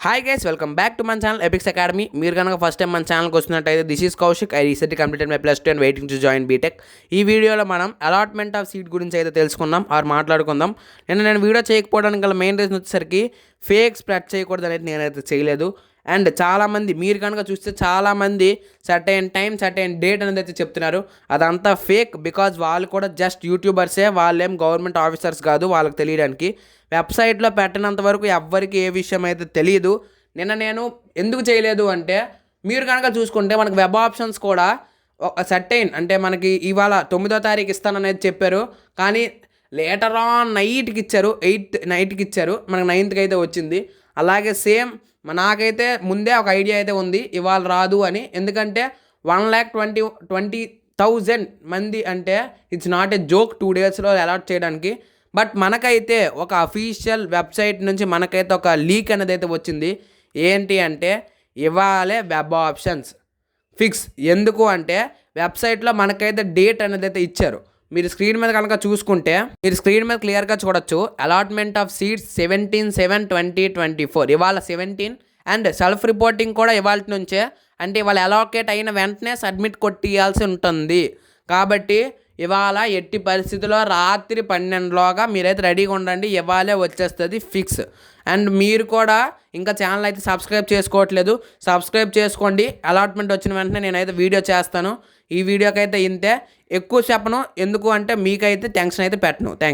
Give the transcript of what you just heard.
Hi guys, welcome back to మన channel Epics Academy. మీరు కనుక ఫస్ట్ టైం మన ఛానల్కి వస్తున్నట్టయితే this is Kaushik. I recently completed my +2 and waiting to join B Tech. ఈ వీడియోలో మనం అలాట్మెంట్ ఆఫ్ సీట్ గురించి అయితే తెలుసుకుందాం ఆర్ మాట్లాడుకుందాం. నేను వీడియో చేయకపోవడానికి గల మెయిన్ రీజన్ వచ్చేసరికి ఫేక్ స్ప్రెడ్ చేయకూడదు అనేది నేనైతే చేయలేదు. అండ్ చాలామంది మీరు కనుక చూస్తే చాలామంది సర్టైన్ టైం సర్టైన్ డేట్ అనేది అయితే చెప్తున్నారు. అదంతా ఫేక్. బికాజ్ వాళ్ళు కూడా జస్ట్ యూట్యూబర్సే, వాళ్ళేం గవర్నమెంట్ ఆఫీసర్స్ కాదు. వాళ్ళకి తెలియడానికి వెబ్సైట్లో పెట్టినంత వరకు ఎవ్వరికి ఏ విషయం అయితే తెలియదు. నేను ఎందుకు చేయలేదు అంటే, మీరు కనుక చూసుకుంటే మనకు వెబ్ ఆప్షన్స్ కూడా సర్టైన్ అంటే మనకి ఇవాళ 9వ తారీఖు ఇస్తాననేది చెప్పారు. కానీ లేటర్ ఆన్ నైట్కి ఇచ్చారు, 8 నైట్కి ఇచ్చారు. మనకు 9th అయితే వచ్చింది. అలాగే సేమ్ నాకైతే ముందే ఒక ఐడియా అయితే ఉంది ఇవాళ రాదు అని. ఎందుకంటే 1,20,000 మంది అంటే ఇట్స్ నాట్ ఏ జోక్ 2 డేస్లో అలాట్ చేయడానికి. బట్ మనకైతే ఒక అఫీషియల్ వెబ్సైట్ నుంచి మనకైతే ఒక లీక్ అనేది అయితే వచ్చింది. ఏంటి అంటే ఇవాళే వెబ్ ఆప్షన్స్ ఫిక్స్. ఎందుకు అంటే వెబ్సైట్లో మనకైతే డేట్ అనేది అయితే ఇచ్చారు. మీరు స్క్రీన్ మీద కనుక చూసుకుంటే మీరు స్క్రీన్ మీద క్లియర్గా చూడొచ్చు. అలాట్మెంట్ ఆఫ్ సీట్స్ 17/7/2024 ఇవాళ 17. అండ్ సెల్ఫ్ రిపోర్టింగ్ కూడా ఇవాళ నుంచే. అంటే ఇవాళ అలాకేట్ అయిన వెంటనే సబ్మిట్ కొట్టియాల్సి ఉంటుంది. కాబట్టి ఇవాళ ఎట్టి పరిస్థితుల్లో రాత్రి 12లోగా మీరైతే రెడీగా ఉండండి. ఇవాళే వచ్చేస్తుంది ఫిక్స్. అండ్ మీరు కూడా ఇంకా ఛానల్ అయితే సబ్స్క్రైబ్ చేసుకోవట్లేదు, సబ్స్క్రైబ్ చేసుకోండి. అలాట్మెంట్ వచ్చిన వెంటనే నేనైతే వీడియో చేస్తాను. ఈ వీడియోకి అయితే ఇంతే, ఎక్కువ చెప్పను. ఎందుకు అంటే మీకైతే టెన్షన్ అయితే పెట్టను. థ్యాంక్స్.